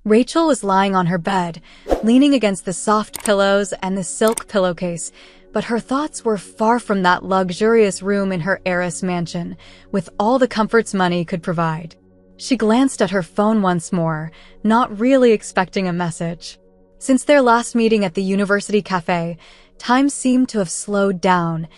Rachel was lying on her bed, leaning against the soft pillows and the silk pillowcase, but her thoughts were far from that luxurious room in her heiress mansion, with all the comforts money could provide. She glanced at her phone once more, not really expecting a message. Since their last meeting at the university cafe, time seemed to have slowed down,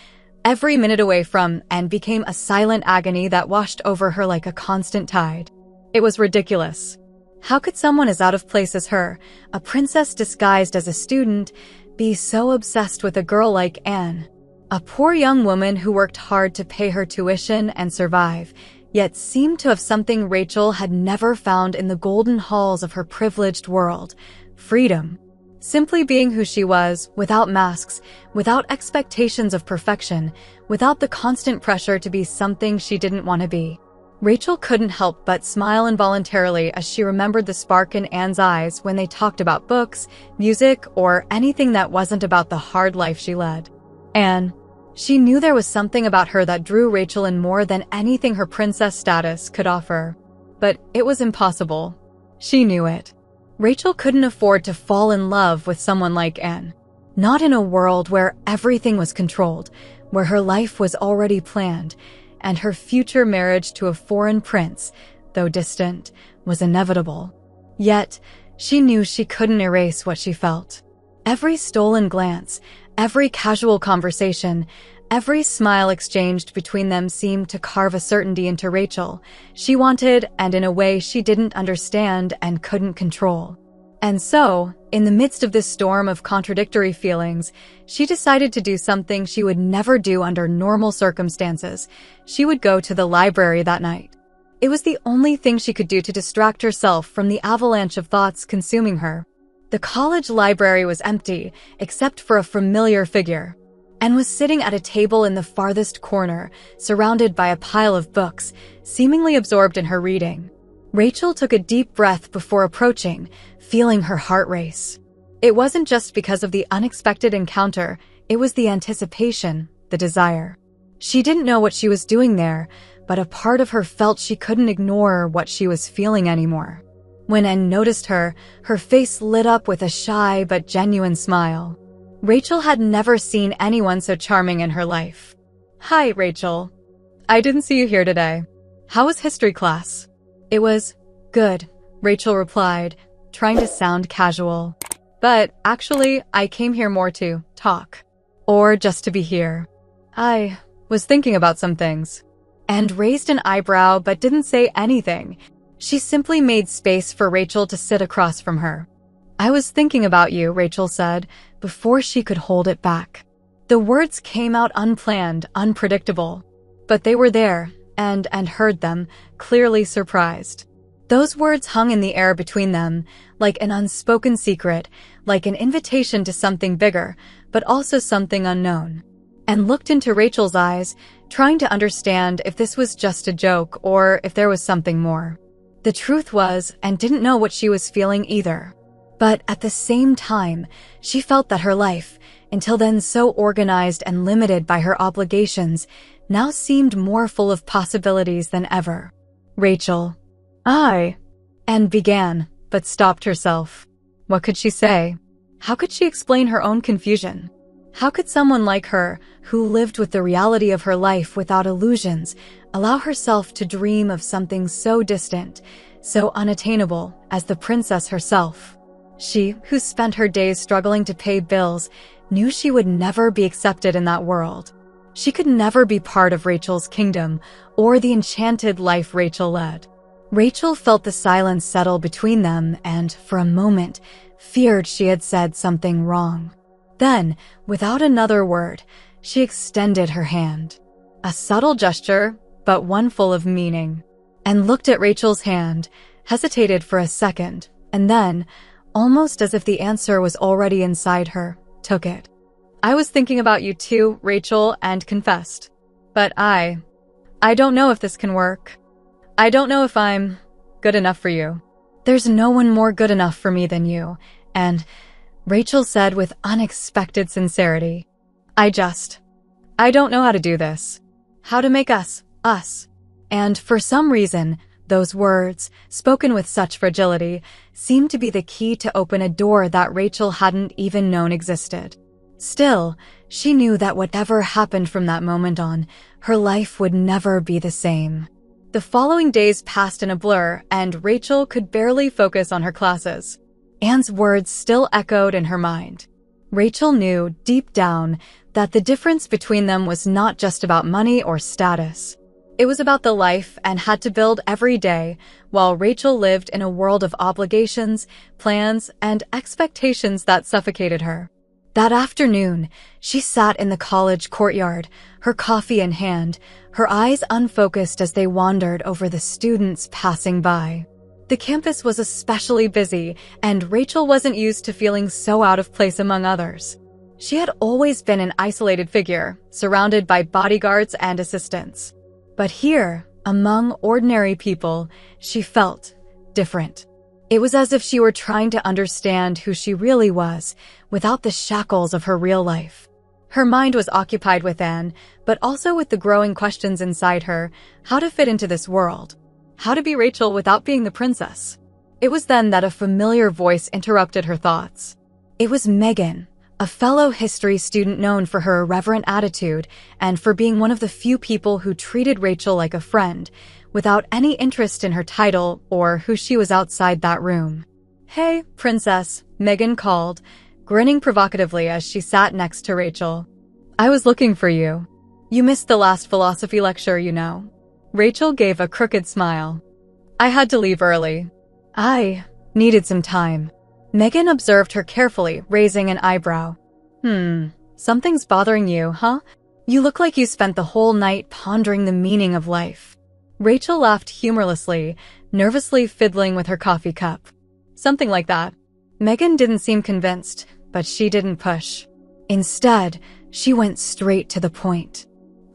every minute away from, and became a silent agony that washed over her like a constant tide. It was ridiculous. How could someone as out of place as her, a princess disguised as a student, be so obsessed with a girl like Anne? A poor young woman who worked hard to pay her tuition and survive, yet seemed to have something Rachel had never found in the golden halls of her privileged world: freedom. Simply being who she was, without masks, without expectations of perfection, without the constant pressure to be something she didn't want to be. Rachel couldn't help but smile involuntarily as she remembered the spark in Anne's eyes when they talked about books, music, or anything that wasn't about the hard life she led. Anne. She knew there was something about her that drew Rachel in more than anything her princess status could offer. But it was impossible. She knew it. Rachel couldn't afford to fall in love with someone like Anne. Not in a world where everything was controlled, where her life was already planned, and her future marriage to a foreign prince, though distant, was inevitable. Yet, she knew she couldn't erase what she felt. Every stolen glance, every casual conversation, every smile exchanged between them seemed to carve a certainty into Rachel she wanted, and in a way she didn't understand and couldn't control. And so, in the midst of this storm of contradictory feelings, she decided to do something she would never do under normal circumstances. She would go to the library that night. It was the only thing she could do to distract herself from the avalanche of thoughts consuming her. The college library was empty, except for a familiar figure. Anne was sitting at a table in the farthest corner, surrounded by a pile of books, seemingly absorbed in her reading. Rachel took a deep breath before approaching, feeling her heart race. It wasn't just because of the unexpected encounter, it was the anticipation, the desire. She didn't know what she was doing there, but a part of her felt she couldn't ignore what she was feeling anymore. When Anne noticed her, her face lit up with a shy but genuine smile. Rachel had never seen anyone so charming in her life. "Hi, Rachel. I didn't see you here today. How was history class?" "It was good," Rachel replied, trying to sound casual. "But actually, I came here more to talk. Or just to be here. I was thinking about some things." And raised an eyebrow but didn't say anything. She simply made space for Rachel to sit across from her. "I was thinking about you," Rachel said, before she could hold it back. The words came out unplanned, unpredictable. But they were there, and heard them, clearly surprised. Those words hung in the air between them, like an unspoken secret, like an invitation to something bigger, but also something unknown. And looked into Rachel's eyes, trying to understand if this was just a joke or if there was something more. The truth was, Anne didn't know what she was feeling either. But at the same time, she felt that her life, until then so organized and limited by her obligations, now seemed more full of possibilities than ever. "Rachel." Anne began, but stopped herself. What could she say? How could she explain her own confusion? How could someone like her, who lived with the reality of her life without illusions, allow herself to dream of something so distant, so unattainable as the princess herself? She, who spent her days struggling to pay bills, knew she would never be accepted in that world. She could never be part of Rachel's kingdom or the enchanted life Rachel led. Rachel felt the silence settle between them and, for a moment, feared she had said something wrong. Then, without another word, she extended her hand. A subtle gesture, but one full of meaning. And looked at Rachel's hand, hesitated for a second, and then, almost as if the answer was already inside her, took it. "I was thinking about you too, Rachel, and confessed. But I don't know if this can work. I don't know if I'm good enough for you." "There's no one more good enough for me than you," and Rachel said with unexpected sincerity. I don't know how to do this. How to make us, us." And for some reason, Those words, spoken with such fragility, seemed to be the key to open a door that Rachel hadn't even known existed. Still, she knew that whatever happened from that moment on, her life would never be the same. The following days passed in a blur, and Rachel could barely focus on her classes. Anne's words still echoed in her mind. Rachel knew, deep down, that the difference between them was not just about money or status. It was about the life Anne had to build every day, while Rachel lived in a world of obligations, plans, and expectations that suffocated her. That afternoon, she sat in the college courtyard, her coffee in hand, her eyes unfocused as they wandered over the students passing by. The campus was especially busy, and Rachel wasn't used to feeling so out of place among others. She had always been an isolated figure, surrounded by bodyguards and assistants. But here, among ordinary people, she felt different. It was as if she were trying to understand who she really was, without the shackles of her real life. Her mind was occupied with Anne, but also with the growing questions inside her: how to fit into this world, how to be Rachel without being the princess. It was then that a familiar voice interrupted her thoughts. It was Megan, a fellow history student known for her irreverent attitude and for being one of the few people who treated Rachel like a friend, without any interest in her title or who she was outside that room. "Hey, princess," Megan called, grinning provocatively as she sat next to Rachel. "I was looking for you. You missed the last philosophy lecture, you know." Rachel gave a crooked smile. "I had to leave early. I needed some time." Megan observed her carefully, raising an eyebrow. Something's bothering you, huh? You look like you spent the whole night pondering the meaning of life." Rachel laughed humorlessly, nervously fiddling with her coffee cup. "Something like that." Megan didn't seem convinced, but she didn't push. Instead, she went straight to the point.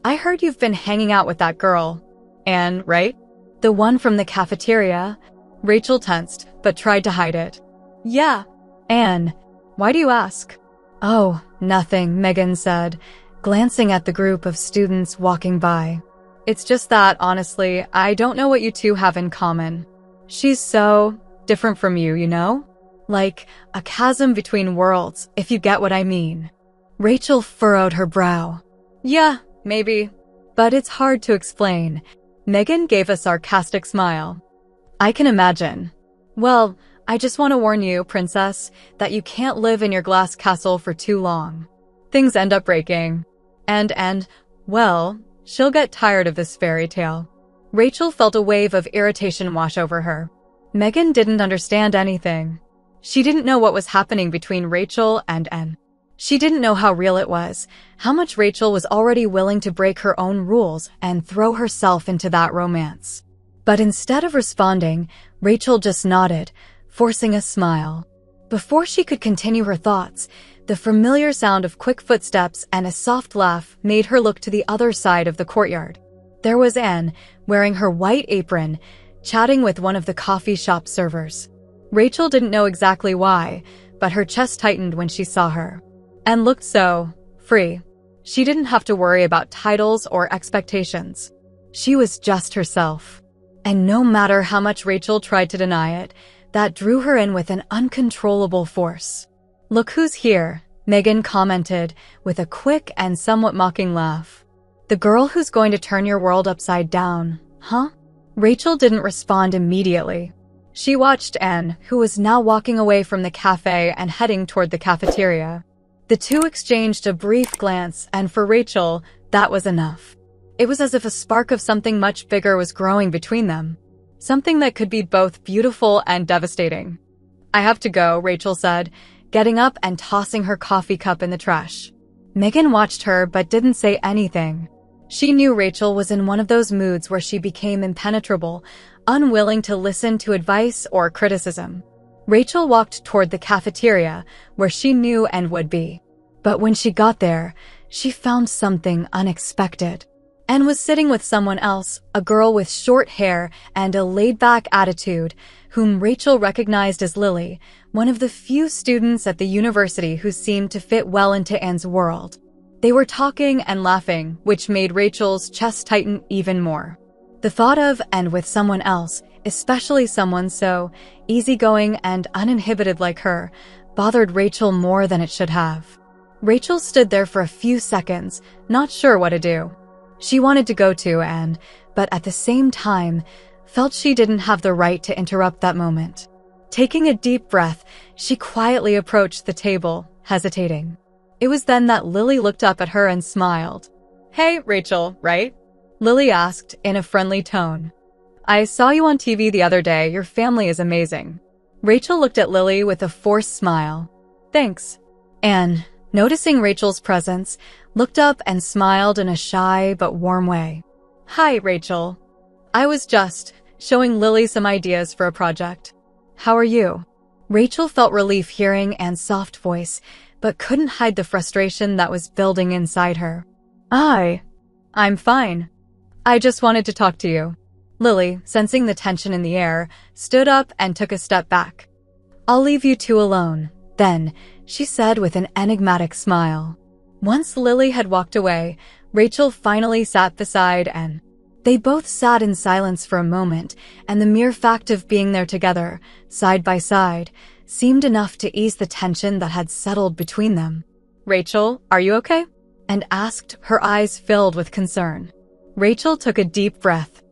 "I heard you've been hanging out with that girl. Anne, right? The one from the cafeteria?" Rachel tensed, but tried to hide it. "Yeah, Anne. Why do you ask?" "Oh, nothing," Megan said, glancing at the group of students walking by. "It's just that, honestly, I don't know what you two have in common. She's so different from you, you know? Like a chasm between worlds, if you get what I mean." Rachel furrowed her brow. "Yeah, maybe. But it's hard to explain." Megan gave a sarcastic smile. "I can imagine. Well, I just want to warn you, princess, that you can't live in your glass castle for too long. Things end up breaking. And, well, she'll get tired of this fairy tale." Rachel felt a wave of irritation wash over her. Megan didn't understand anything. She didn't know what was happening between Rachel and Anne. She didn't know how real it was, how much Rachel was already willing to break her own rules and throw herself into that romance. But instead of responding, Rachel just nodded, forcing a smile. Before she could continue her thoughts, the familiar sound of quick footsteps and a soft laugh made her look to the other side of the courtyard. There was Anne, wearing her white apron, chatting with one of the coffee shop servers. Rachel didn't know exactly why, but her chest tightened when she saw her. Anne looked so free. She didn't have to worry about titles or expectations. She was just herself. And no matter how much Rachel tried to deny it, that drew her in with an uncontrollable force. "Look who's here," Megan commented, with a quick and somewhat mocking laugh. "The girl who's going to turn your world upside down, huh?" Rachel didn't respond immediately. She watched Anne, who was now walking away from the cafe and heading toward the cafeteria. The two exchanged a brief glance, and for Rachel, that was enough. It was as if a spark of something much bigger was growing between them. Something that could be both beautiful and devastating. "I have to go," Rachel said, getting up and tossing her coffee cup in the trash. Megan watched her but didn't say anything. She knew Rachel was in one of those moods where she became impenetrable, unwilling to listen to advice or criticism. Rachel walked toward the cafeteria, where she knew Anne would be. But when she got there, she found something unexpected. Anne was sitting with someone else, a girl with short hair and a laid-back attitude, whom Rachel recognized as Lily, one of the few students at the university who seemed to fit well into Anne's world. They were talking and laughing, which made Rachel's chest tighten even more. The thought of Anne with someone else, especially someone so easygoing and uninhibited like her, bothered Rachel more than it should have. Rachel stood there for a few seconds, not sure what to do. She wanted to go to Anne, but at the same time, felt she didn't have the right to interrupt that moment. Taking a deep breath, she quietly approached the table, hesitating. It was then that Lily looked up at her and smiled. "Hey, Rachel, right?" Lily asked in a friendly tone. "I saw you on TV the other day. Your family is amazing." Rachel looked at Lily with a forced smile. "Thanks." Anne, noticing Rachel's presence, looked up and smiled in a shy but warm way. "Hi, Rachel. I was just showing Lily some ideas for a project. How are you?" Rachel felt relief hearing Anne's soft voice, but couldn't hide the frustration that was building inside her. I'm fine. I just wanted to talk to you." Lily, sensing the tension in the air, stood up and took a step back. "I'll leave you two alone, then," she said with an enigmatic smile. Once Lily had walked away, Rachel finally sat beside Anne. They both sat in silence for a moment, and the mere fact of being there together, side by side, seemed enough to ease the tension that had settled between them. "Rachel, are you okay?" Anne asked, her eyes filled with concern. Rachel took a deep breath.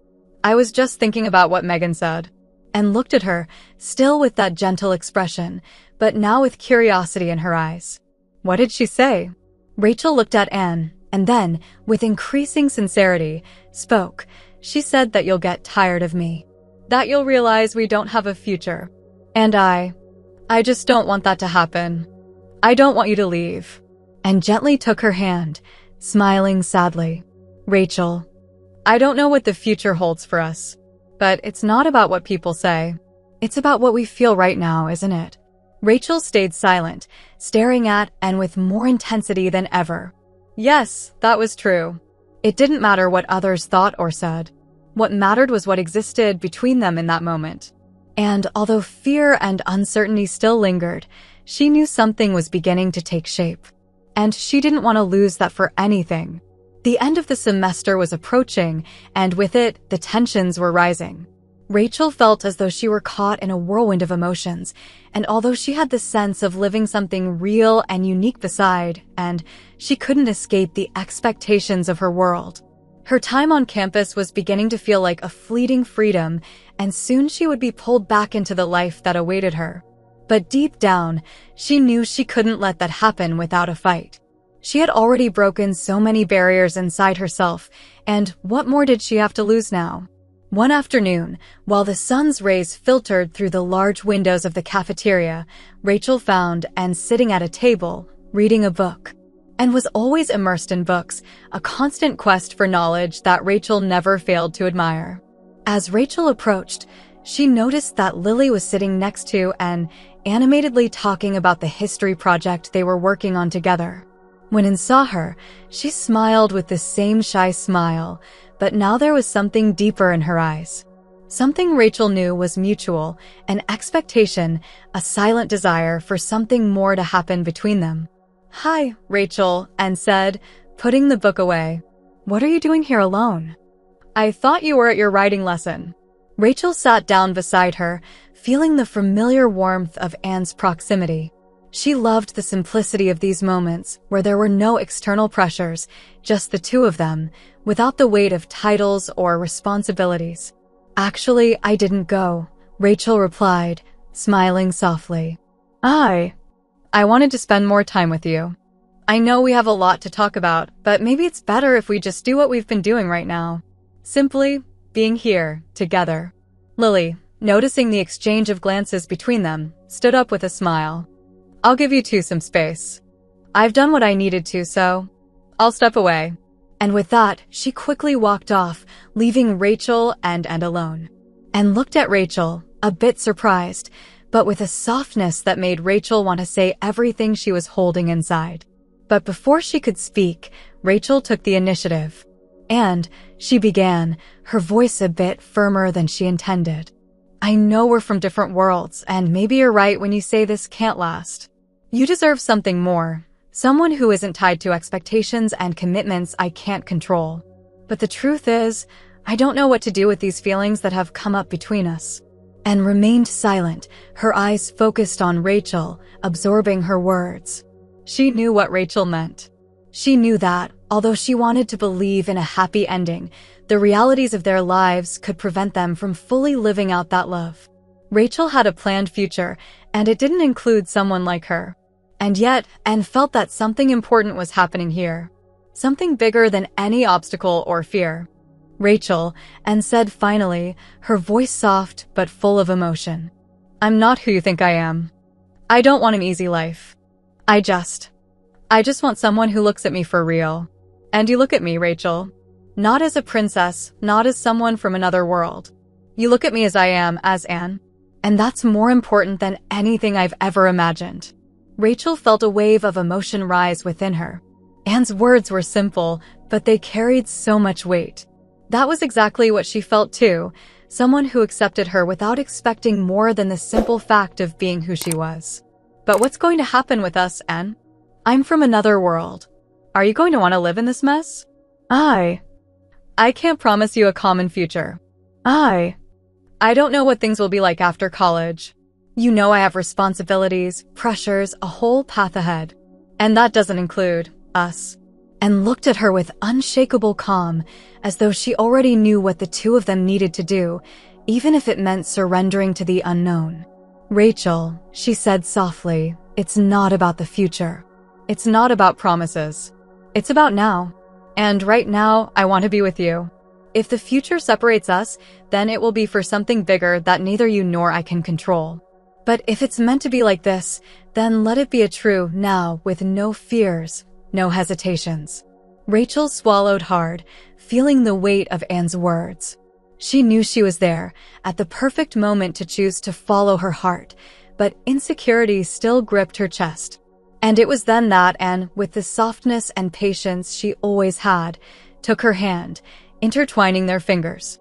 "I was just thinking about what Megan said," and looked at her, still with that gentle expression, but now with curiosity in her eyes. "What did she say?" Rachel looked at Anne, and then, with increasing sincerity, spoke. "She said that you'll get tired of me. That you'll realize we don't have a future. And I just don't want that to happen. I don't want you to leave." And gently took her hand, smiling sadly. "Rachel, I don't know what the future holds for us, but it's not about what people say. It's about what we feel right now, isn't it?" Rachel stayed silent, staring at Anne with more intensity than ever. Yes, that was true. It didn't matter what others thought or said. What mattered was what existed between them in that moment. And although fear and uncertainty still lingered, she knew something was beginning to take shape. And she didn't want to lose that for anything. The end of the semester was approaching, and with it, the tensions were rising. Rachel felt as though she were caught in a whirlwind of emotions, and although she had the sense of living something real and unique beside, and she couldn't escape the expectations of her world. Her time on campus was beginning to feel like a fleeting freedom, and soon she would be pulled back into the life that awaited her. But deep down, she knew she couldn't let that happen without a fight. She had already broken so many barriers inside herself, and what more did she have to lose now? One afternoon, while the sun's rays filtered through the large windows of the cafeteria, Rachel found Anne sitting at a table, reading a book. Anne was always immersed in books, a constant quest for knowledge that Rachel never failed to admire. As Rachel approached, she noticed that Lily was sitting next to Anne, animatedly talking about the history project they were working on together. When Anne saw her, she smiled with the same shy smile, but now there was something deeper in her eyes. Something Rachel knew was mutual, an expectation, a silent desire for something more to happen between them. "Hi, Rachel," Anne said, putting the book away. "What are you doing here alone?" "I thought you were at your writing lesson." Rachel sat down beside her, feeling the familiar warmth of Anne's proximity. She loved the simplicity of these moments, where there were no external pressures, just the two of them, without the weight of titles or responsibilities. "Actually, I didn't go," Rachel replied, smiling softly. I wanted to spend more time with you. I know we have a lot to talk about, but maybe it's better if we just do what we've been doing right now. Simply being here, together." Lily, noticing the exchange of glances between them, stood up with a smile. "I'll give you two some space. I've done what I needed to, so I'll step away." And with that, she quickly walked off, leaving Rachel and Anne alone. And looked at Rachel, a bit surprised, but with a softness that made Rachel want to say everything she was holding inside. But before she could speak, Rachel took the initiative. And she began, her voice a bit firmer than she intended. "I know we're from different worlds, and maybe you're right when you say this can't last. You deserve something more, someone who isn't tied to expectations and commitments I can't control. But the truth is, I don't know what to do with these feelings that have come up between us." And remained silent, her eyes focused on Rachel, absorbing her words. She knew what Rachel meant. She knew that, although she wanted to believe in a happy ending, the realities of their lives could prevent them from fully living out that love. Rachel had a planned future, and it didn't include someone like her. And yet, Anne felt that something important was happening here. Something bigger than any obstacle or fear. "Rachel," Anne said finally, her voice soft but full of emotion. "I'm not who you think I am. I don't want an easy life. I just want someone who looks at me for real. And you look at me, Rachel. Not as a princess, not as someone from another world. You look at me as I am, as Anne. And that's more important than anything I've ever imagined." Rachel felt a wave of emotion rise within her. Anne's words were simple, but they carried so much weight. That was exactly what she felt too, someone who accepted her without expecting more than the simple fact of being who she was. "But what's going to happen with us, Anne? I'm from another world. Are you going to want to live in this mess?" I can't promise you a common future. I don't know what things will be like after college. You know I have responsibilities, pressures, a whole path ahead. And that doesn't include us." And looked at her with unshakable calm, as though she already knew what the two of them needed to do, even if it meant surrendering to the unknown. "Rachel," she said softly, "it's not about the future. It's not about promises. It's about now. And right now, I want to be with you. If the future separates us, then it will be for something bigger that neither you nor I can control. But if it's meant to be like this, then let it be a true now with no fears, no hesitations." Rachel swallowed hard, feeling the weight of Anne's words. She knew she was there, at the perfect moment to choose to follow her heart, but insecurity still gripped her chest. And it was then that Anne, with the softness and patience she always had, took her hand, intertwining their fingers.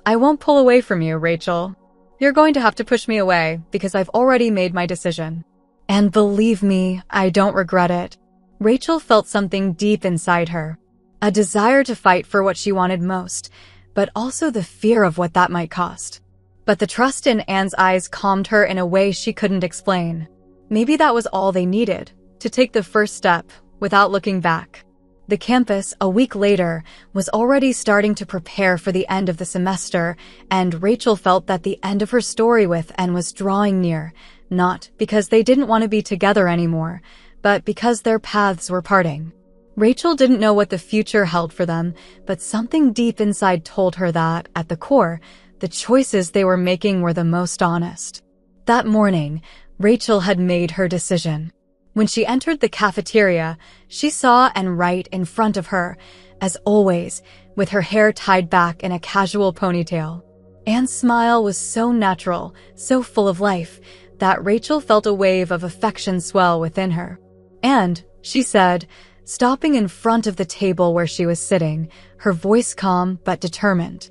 "I won't pull away from you, Rachel. You're going to have to push me away because I've already made my decision. And believe me, I don't regret it." Rachel felt something deep inside her, a desire to fight for what she wanted most, but also the fear of what that might cost. But the trust in Anne's eyes calmed her in a way she couldn't explain. Maybe that was all they needed, to take the first step, without looking back. The campus, a week later, was already starting to prepare for the end of the semester, and Rachel felt that the end of her story with Anne was drawing near, not because they didn't want to be together anymore, but because their paths were parting. Rachel didn't know what the future held for them, but something deep inside told her that, at the core, the choices they were making were the most honest. That morning, Rachel had made her decision. When she entered the cafeteria, she saw Anne right in front of her, as always, with her hair tied back in a casual ponytail. Anne's smile was so natural, so full of life, that Rachel felt a wave of affection swell within her. "And," she said, stopping in front of the table where she was sitting, her voice calm but determined.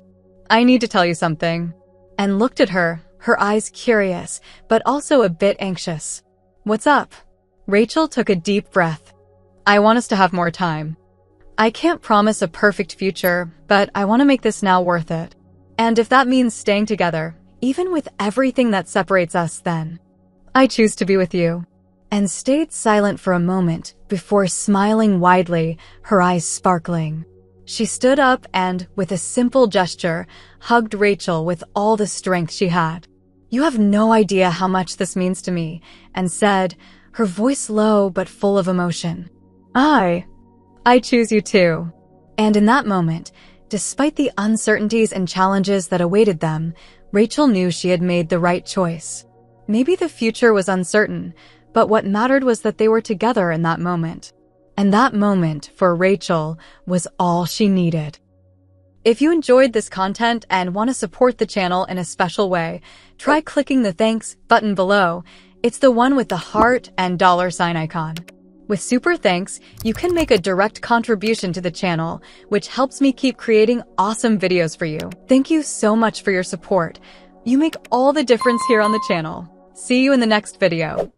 "I need to tell you something." Anne looked at her, her eyes curious, but also a bit anxious. "What's up?" Rachel took a deep breath. "I want us to have more time. I can't promise a perfect future, but I want to make this now worth it. And if that means staying together, even with everything that separates us, then I choose to be with you." And stayed silent for a moment before smiling widely, her eyes sparkling. She stood up and, with a simple gesture, hugged Rachel with all the strength she had. "You have no idea how much this means to me," and said, her voice low but full of emotion. I choose you too." And in that moment, despite the uncertainties and challenges that awaited them, Rachel knew she had made the right choice. Maybe the future was uncertain, but what mattered was that they were together in that moment. And that moment, for Rachel, was all she needed. If you enjoyed this content and want to support the channel in a special way, try clicking the thanks button below. It's the one with the heart and $sign icon. With super thanks, you can make a direct contribution to the channel, which helps me keep creating awesome videos for you. Thank you so much for your support. You make all the difference here on the channel. See you in the next video.